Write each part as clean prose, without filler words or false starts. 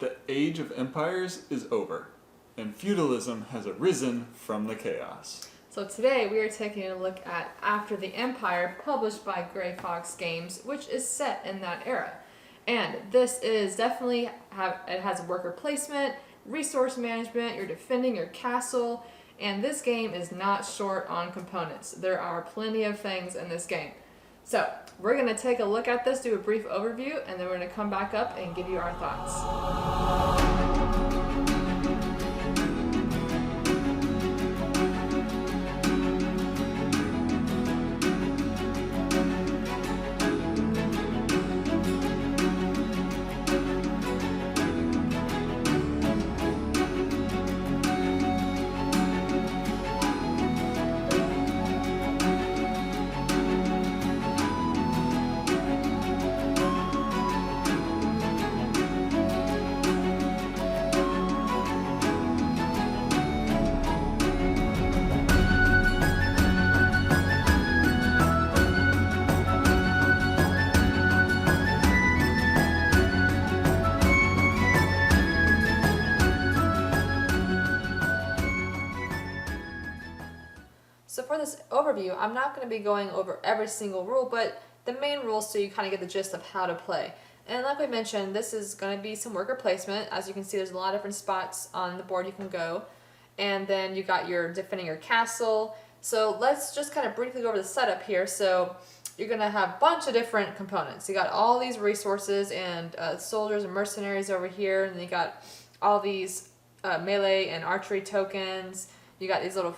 The age of empires is over, and feudalism has arisen from the chaos. So today we are taking a look at After the Empire, published by Grey Fox Games, which is set in that era. And this is definitely, it has worker placement, resource management, you're defending your castle, and this game is not short on components. There are plenty of things in this game. So we're going to take a look at this, do a brief overview, and then we're going to come back up and give you our thoughts. So for this overview, I'm not going to be going over every single rule, but the main rules so you kind of get the gist of how to play. And like we mentioned, this is going to be some worker placement. As you can see, there's a lot of different spots on the board you can go. And then you got your defending your castle. So let's just kind of briefly go over the setup here. So you're going to have a bunch of different components. You got all these resources and soldiers and mercenaries over here. And you got all these melee and archery tokens. You got these little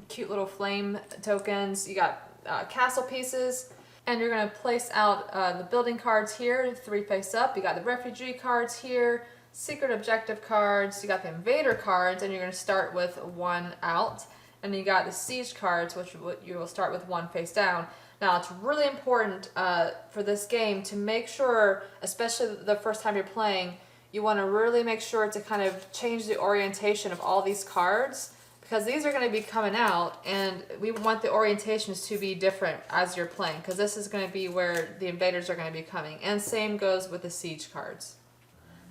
cute little flame tokens. You got castle pieces, and you're going to place out the building cards here, 3 face up. You got the refugee cards here, secret objective cards. You got the invader cards, and you're going to start with 1 out. And you got the siege cards, which you will start with 1 face down. Now, it's really important for this game to make sure, especially the first time you're playing, you want to really make sure to kind of change the orientation of all these cards, because these are going to be coming out, and we want the orientations to be different as you're playing, because this is going to be where the invaders are going to be coming. And same goes with the siege cards.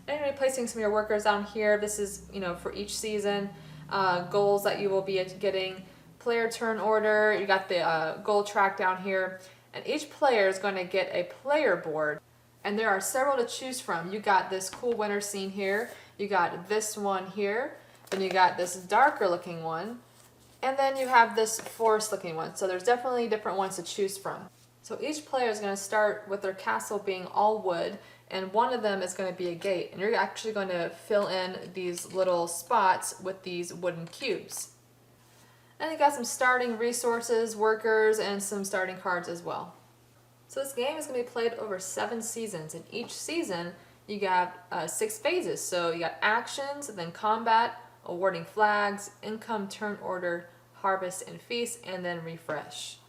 And you're going to be placing some of your workers down here. This is, for each season, goals that you will be getting. Player turn order, you got the goal track down here, and each player is going to get a player board. And there are several to choose from. You got this cool winter scene here. You got this one here. Then you got this darker looking one, and then you have this forest looking one. So there's definitely different ones to choose from. So each player is going to start with their castle being all wood, and one of them is going to be a gate. And you're actually going to fill in these little spots with these wooden cubes. And you got some starting resources, workers, and some starting cards as well. So this game is going to be played over 7 seasons, and each season you got 6 phases. So you got actions, and then combat, awarding flags, income, turn order, harvest and feast, and then refresh.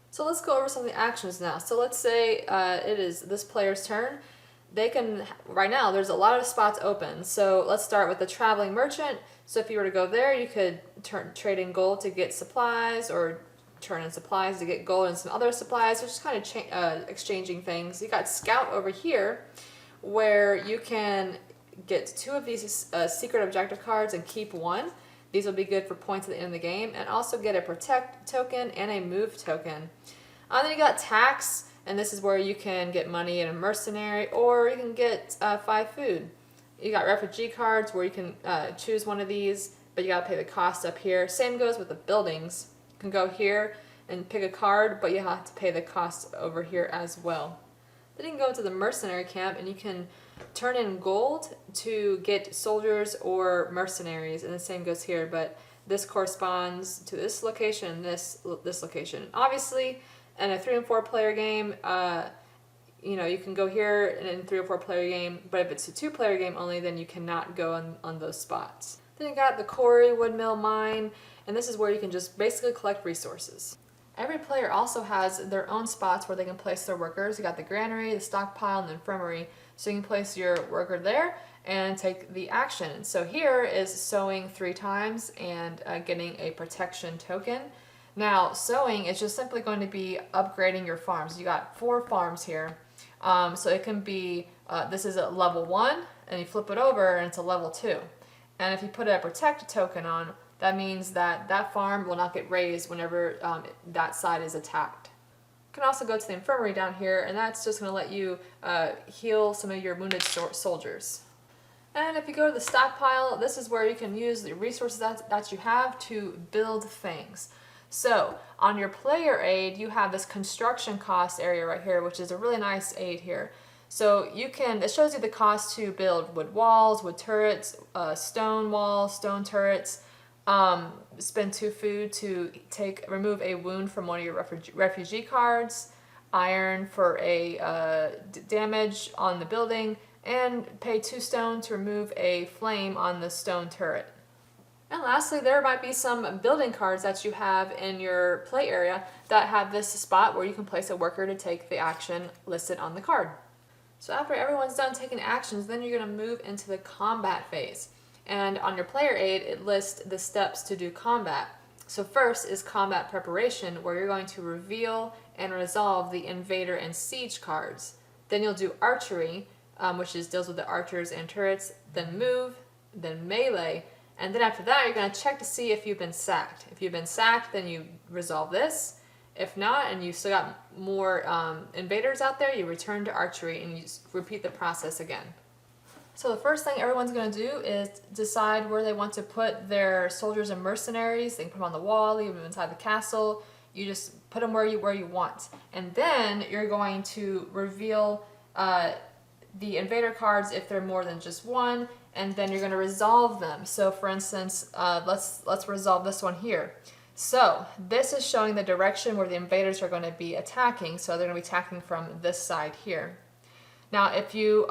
So let's go over some of the actions now. So let's say it is this player's turn. They can, right now there's a lot of spots open. So let's start with the traveling merchant. So if you were to go there, you could trade in gold to get supplies, or turn in supplies to get gold and some other supplies. So just kind of exchanging things. You got scout over here, where you can get 2 of these secret objective cards and keep 1. These will be good for points at the end of the game, and also get a protect token and a move token. Then you got tax, and this is where you can get money in a mercenary, or you can get 5 food. You got refugee cards, where you can choose one of these, but you got to pay the cost up here. Same goes with the buildings. You can go here and pick a card, but you have to pay the cost over here as well. Then you can go to the mercenary camp, and you can turn in gold to get soldiers or mercenaries, and the same goes here, but this corresponds to this location and this location. Obviously, in a 3 and 4 player game, you can go here in a 3 or 4 player game, but if it's a 2 player game only, then you cannot go on those spots. Then you got the quarry, woodmill, mine, and this is where you can just basically collect resources. Every player also has their own spots where they can place their workers. You got the granary, the stockpile, and the infirmary. So you can place your worker there and take the action. So here is sowing 3 times and getting a protection token. Now, sowing is just simply going to be upgrading your farms. You got 4 farms here. So it can be, this is a level 1, and you flip it over and it's a level 2. And if you put a protect token on, that means that that farm will not get raised whenever that side is attacked. You can also go to the infirmary down here, and that's just going to let you heal some of your wounded soldiers. And if you go to the stockpile, this is where you can use the resources that you have to build things. So on your player aid, you have this construction cost area right here, which is a really nice aid here. So it shows you the cost to build wood walls, wood turrets, stone walls, stone turrets. Spend 2 food to remove a wound from one of your refugee cards, iron for a damage on the building, and pay 2 stone to remove a flame on the stone turret. And lastly, there might be some building cards that you have in your play area that have this spot where you can place a worker to take the action listed on the card. So after everyone's done taking actions, then you're going to move into the combat phase. And on your player aid, it lists the steps to do combat. So first is combat preparation, where you're going to reveal and resolve the invader and siege cards. Then you'll do archery, which deals with the archers and turrets, then move, then melee, and then after that, you're going to check to see if you've been sacked. If you've been sacked, then you resolve this. If not, and you still got more invaders out there, you return to archery and you repeat the process again. So the first thing everyone's going to do is decide where they want to put their soldiers and mercenaries. They can put them on the wall, leave them inside the castle. You just put them where you want. And then you're going to reveal the invader cards if they're more than just one, and then you're going to resolve them. So for instance, let's resolve this one here. So this is showing the direction where the invaders are going to be attacking. So they're going to be attacking from this side here. Now if you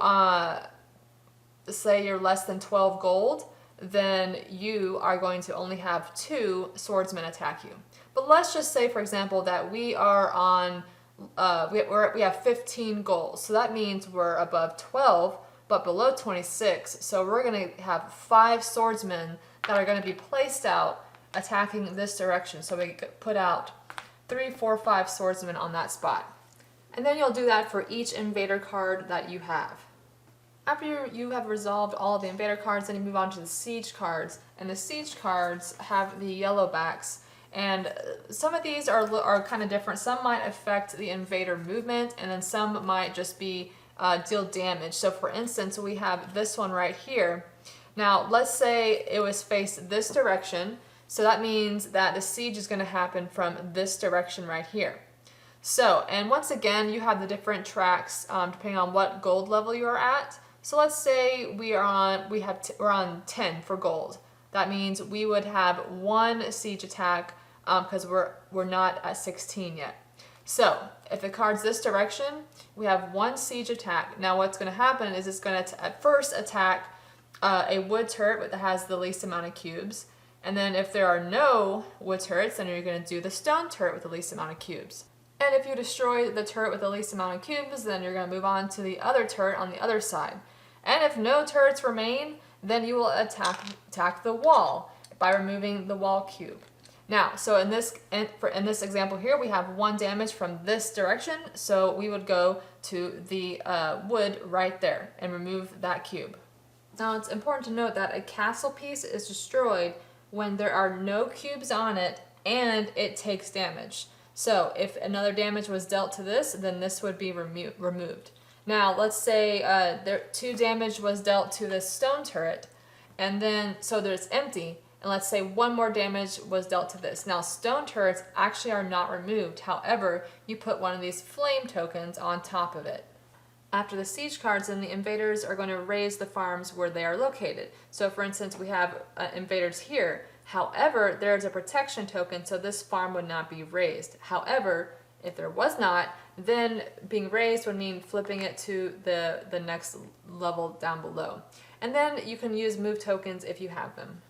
say you're less than 12 gold, then you are going to only have 2 swordsmen attack you. But let's just say, for example, that we are on we have 15 gold, so that means we're above 12 but below 26. So we're going to have 5 swordsmen that are going to be placed out attacking this direction. So we put out 3, 4, 5 swordsmen on that spot, and then you'll do that for each invader card that you have. After you have resolved all of the invader cards, then you move on to the siege cards, and the siege cards have the yellow backs. And some of these are kind of different. Some might affect the invader movement, and then some might just be deal damage. So for instance, we have this one right here. Now let's say it was faced this direction, so that means that the siege is going to happen from this direction right here. So, and once again, you have the different tracks depending on what gold level you are at. So let's say we're on 10 for gold. That means we would have 1 siege attack because we're not at 16 yet. So if the card's this direction, we have 1 siege attack. Now what's going to happen is it's going to at first attack a wood turret that has the least amount of cubes. And then if there are no wood turrets, then you're going to do the stone turret with the least amount of cubes. And if you destroy the turret with the least amount of cubes, then you're going to move on to the other turret on the other side. And if no turrets remain, then you will attack the wall by removing the wall cube. Now, so in this example here, we have 1 damage from this direction, so we would go to the wood right there and remove that cube. Now, it's important to note that a castle piece is destroyed when there are no cubes on it and it takes damage. So if another damage was dealt to this, then this would be removed. Now, let's say 2 damage was dealt to this stone turret, and then, so that it's empty, and let's say 1 more damage was dealt to this. Now, stone turrets actually are not removed. However, you put one of these flame tokens on top of it. After the siege cards, then the invaders are going to raise the farms where they are located. So, for instance, we have invaders here. However, there's a protection token, so this farm would not be raised. However, if there was not, then being raised would mean flipping it to the next level down below. And then you can use move tokens if you have them.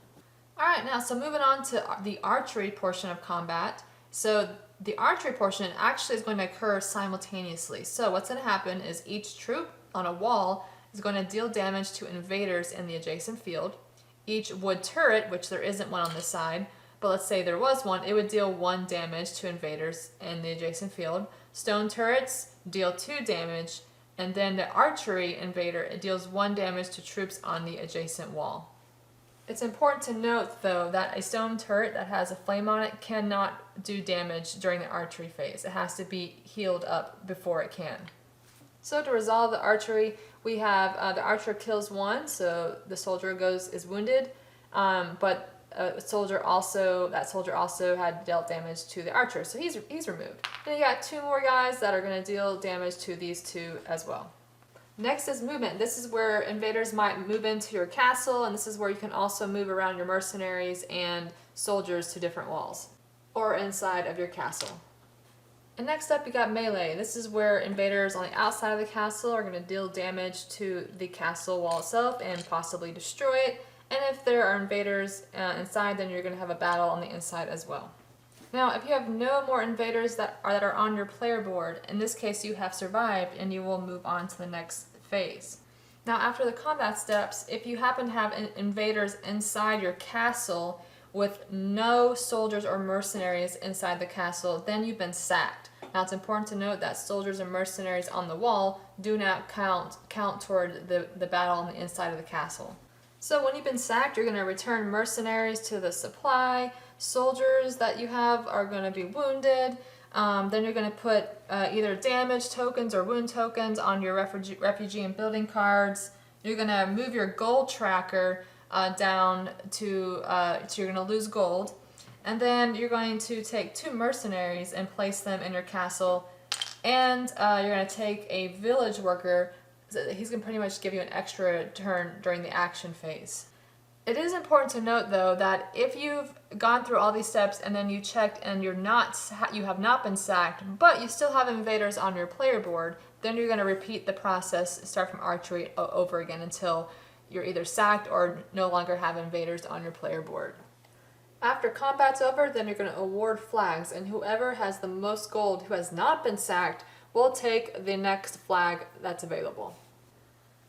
Alright, now so moving on to the archery portion of combat. So the archery portion actually is going to occur simultaneously. So what's going to happen is each troop on a wall is going to deal damage to invaders in the adjacent field. Each wood turret, which there isn't one on this side, but let's say there was one, it would deal 1 damage to invaders in the adjacent field. Stone turrets deal 2 damage, And then the archery invader, it deals 1 damage to troops on the adjacent wall. It's important to note, though, that a stone turret that has a flame on it cannot do damage during the archery phase. It has to be healed up before it can. So to resolve the archery, we have the archer kills 1, so the soldier is wounded, but that soldier also had dealt damage to the archer, so he's removed. Then you got 2 more guys that are going to deal damage to these 2 as well. Next is movement. This is where invaders might move into your castle, and this is where you can also move around your mercenaries and soldiers to different walls or inside of your castle. And next up, you got melee. This is where invaders on the outside of the castle are going to deal damage to the castle wall itself and possibly destroy it. And if there are invaders inside, then you're going to have a battle on the inside as well. Now, if you have no more invaders that are on your player board, in this case you have survived and you will move on to the next phase. Now, after the combat steps, if you happen to have invaders inside your castle with no soldiers or mercenaries inside the castle, then you've been sacked. Now, it's important to note that soldiers and mercenaries on the wall do not count toward the battle on the inside of the castle. So when you've been sacked, you're going to return mercenaries to the supply. Soldiers that you have are going to be wounded. Then you're going to put either damage tokens or wound tokens on your refugee and building cards. You're going to move your gold tracker down to, so you're going to lose gold. And then you're going to take 2 mercenaries and place them in your castle. And you're going to take a village worker. So he's going to pretty much give you an extra turn during the action phase. It is important to note, though, that if you've gone through all these steps and then you checked and you have not been sacked, but you still have invaders on your player board, then you're going to repeat the process, start from archery over again until you're either sacked or no longer have invaders on your player board. After combat's over, then you're going to award flags, and whoever has the most gold who has not been sacked will take the next flag that's available.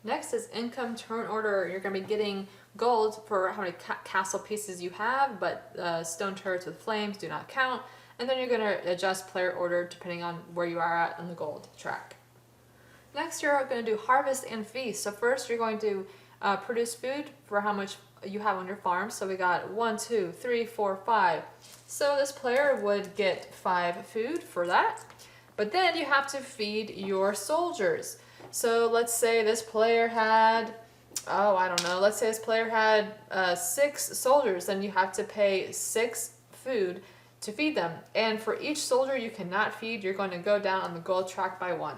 Next is income turn order. You're going to be getting gold for how many castle pieces you have, but stone turrets with flames do not count. And then you're going to adjust player order depending on where you are at on the gold track. Next, you're going to do harvest and feast. So first, you're going to produce food for how much you have on your farm. So we got 1, 2, 3, 4, 5. So this player would get 5 food for that. But then you have to feed your soldiers. So let's say this player had, let's say this player had 6 soldiers, then you have to pay 6 food to feed them. And for each soldier you cannot feed, you're going to go down on the gold track by 1.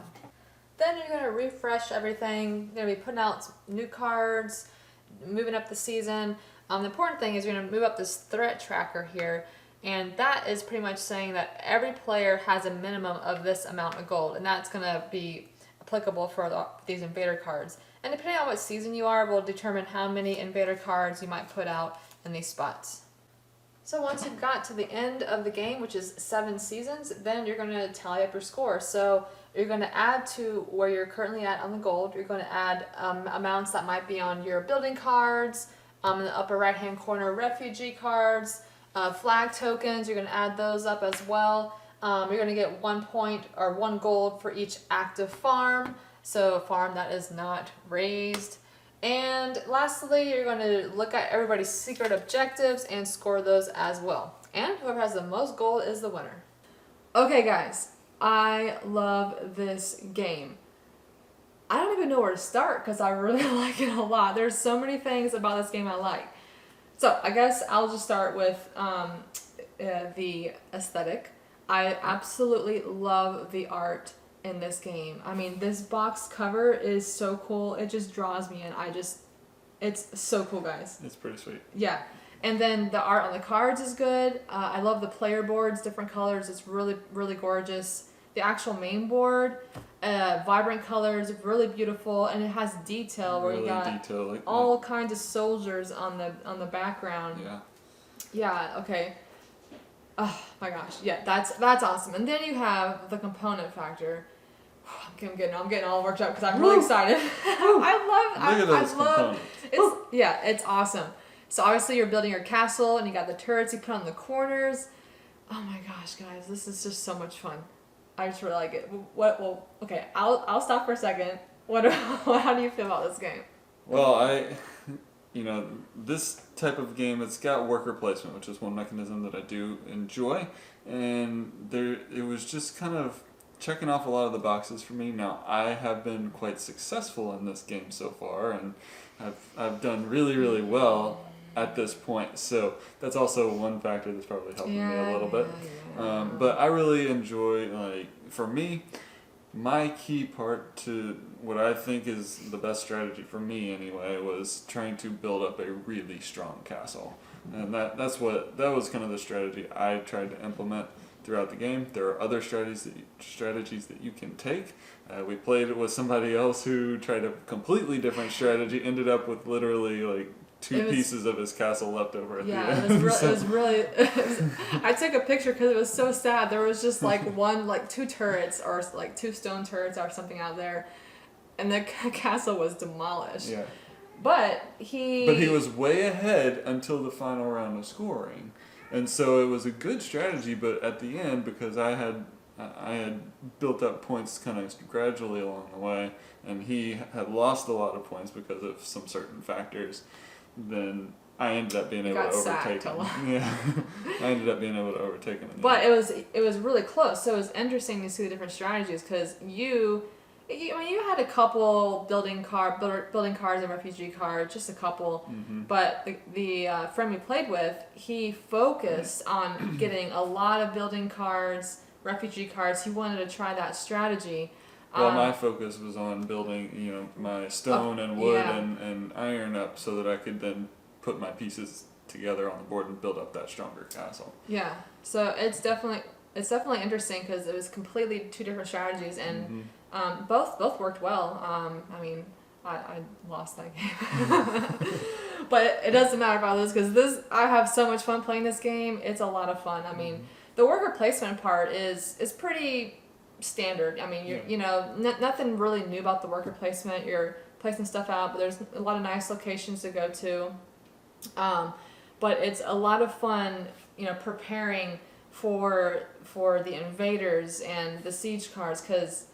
Then you're going to refresh everything. You're going to be putting out new cards, moving up the season. The important thing is you're going to move up this threat tracker here. And that is pretty much saying that every player has a minimum of this amount of gold. And that's going to be applicable for these invader cards. And depending on what season you are, will determine how many invader cards you might put out in these spots. So once you've got to the end of the game, which is 7 seasons, then you're going to tally up your score. So you're going to add to where you're currently at on the gold. You're going to add amounts that might be on your building cards, in the upper right hand corner, refugee cards, flag tokens. You're going to add those up as well. You're going to get 1 point or 1 gold for each active farm. So a farm that is not raised. And lastly, you're going to look at everybody's secret objectives and score those as well. And whoever has the most gold is the winner. Okay guys, I love this game. I don't even know where to start because I really like it a lot. There's so many things about this game I like. So I guess I'll just start with the aesthetic. I absolutely love the art in this game. I mean, this box cover is so cool. It just draws me in. It's so cool, guys. It's pretty sweet. Yeah. And then the art on the cards is good. I love the player boards, different colors. It's really, really gorgeous. The actual main board, vibrant colors, really beautiful, and it has detail where really you got detail, all kinds of soldiers on the background. Yeah. Yeah. Okay. Oh my gosh, yeah, that's awesome. And then you have the component factor. I'm getting all worked up because I'm really excited. I love it's awesome. So obviously you're building your castle and you got the turrets you put on the corners. Oh my gosh, guys, this is just so much fun. I just really like it. What? Well, okay. I'll stop for a second. What? How do you feel about this game? Well, this type of game, it's got worker placement, which is one mechanism that I do enjoy, and it was just kind of checking off a lot of the boxes for me. Now, I have been quite successful in this game so far, and I've done really, really well at this point. So that's also one factor that's probably helping me a little bit. But I really enjoy, for me, my key part to what I think is the best strategy for me anyway was trying to build up a really strong castle. And that was kind of the strategy I tried to implement throughout the game. There are other strategies that you can take. We played with somebody else who tried a completely different strategy, ended up with literally like two pieces of his castle left over at the end. It was really. I took a picture because it was so sad. There was just like two turrets or like two stone turrets or something out there, and the castle was demolished. Yeah. But he was way ahead until the final round of scoring, and so it was a good strategy. But at the end, because I had built up points kind of gradually along the way, and he had lost a lot of points because of some certain factors, then I ended up being able to overtake him. Yeah, I ended up being able to overtake him. But it was really close. So it was interesting to see the different strategies because you had a couple building cards and refugee cards, just a couple. Mm-hmm. But the friend we played with, he focused on getting a lot of building cards, refugee cards. He wanted to try that strategy. Well, my focus was on building, my stone and wood and iron up so that I could then put my pieces together on the board and build up that stronger castle. Yeah, so it's definitely interesting because it was completely two different strategies and both worked well. I lost that game, but it doesn't matter about this because I have so much fun playing this game. It's a lot of fun. I mean, the worker placement part is pretty standard. I mean, nothing really new about the worker placement. You're placing stuff out, but there's a lot of nice locations to go to. But it's a lot of fun, preparing for the invaders and the siege cards because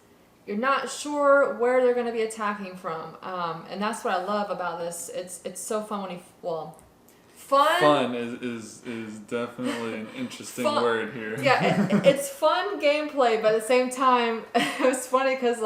you're not sure where they're going to be attacking from. And that's what I love about this. It's so fun when fun. Fun is definitely an interesting word here. Yeah, it's fun gameplay, but at the same time, it was funny because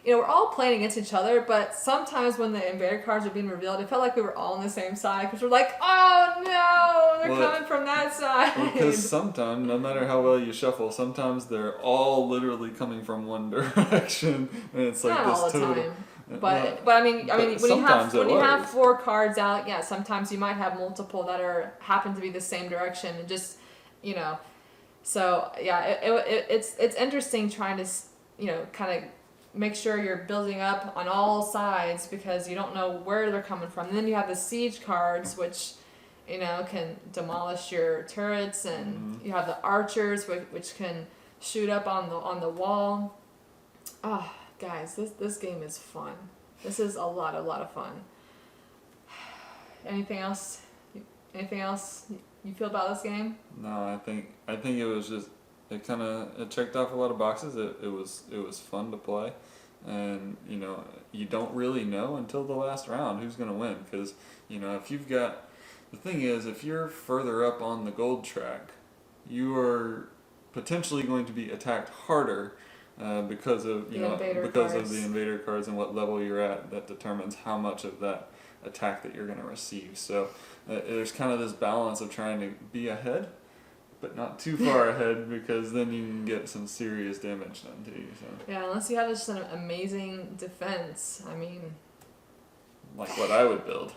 we're all playing against each other, but sometimes when the invader cards were being revealed, it felt like we were all on the same side because we're like, oh no, they're coming from that side. Because sometimes, no matter how well you shuffle, sometimes they're all literally coming from one direction, and it's like not this all the total. time. But I mean, when you have 4 cards out, yeah, sometimes you might have multiple that happen to be the same direction, and just, so yeah, it's interesting trying to, kind of make sure you're building up on all sides because you don't know where they're coming from. And then you have the siege cards, which, can demolish your turrets, and you have the archers, which can shoot up on the wall. Oh, guys, this game is fun. This is a lot of fun. Anything else? Anything else you feel about this game? No, I think it was just it checked off a lot of boxes. It was fun to play, and you don't really know until the last round who's gonna win because if you're further up on the gold track, you are potentially going to be attacked harder. Because of the invader cards and what level you're at, that determines how much of that attack that you're going to receive. So there's kind of this balance of trying to be ahead, but not too far ahead because then you can get some serious damage done to you. So. Yeah, unless you have just an amazing defense. I mean, like what I would build.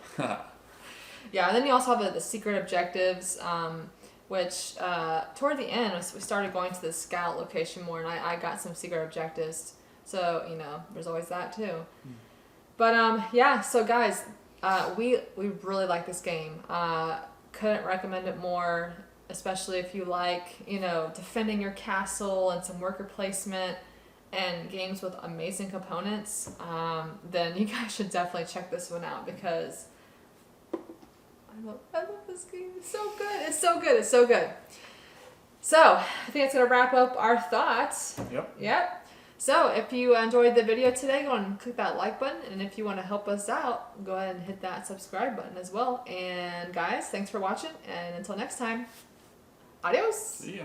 Yeah, and then you also have the secret objectives. Which toward the end we started going to the scout location more, and I got some secret objectives. So there's always that too. But so guys, we really like this game. Couldn't recommend it more, especially if you like defending your castle and some worker placement and games with amazing components. Then you guys should definitely check this one out because. I love this game. It's so good. It's so good. So, I think that's going to wrap up our thoughts. Yep. So, if you enjoyed the video today, go and click that like button. And if you want to help us out, go ahead and hit that subscribe button as well. And guys, thanks for watching. And until next time, adios. See ya.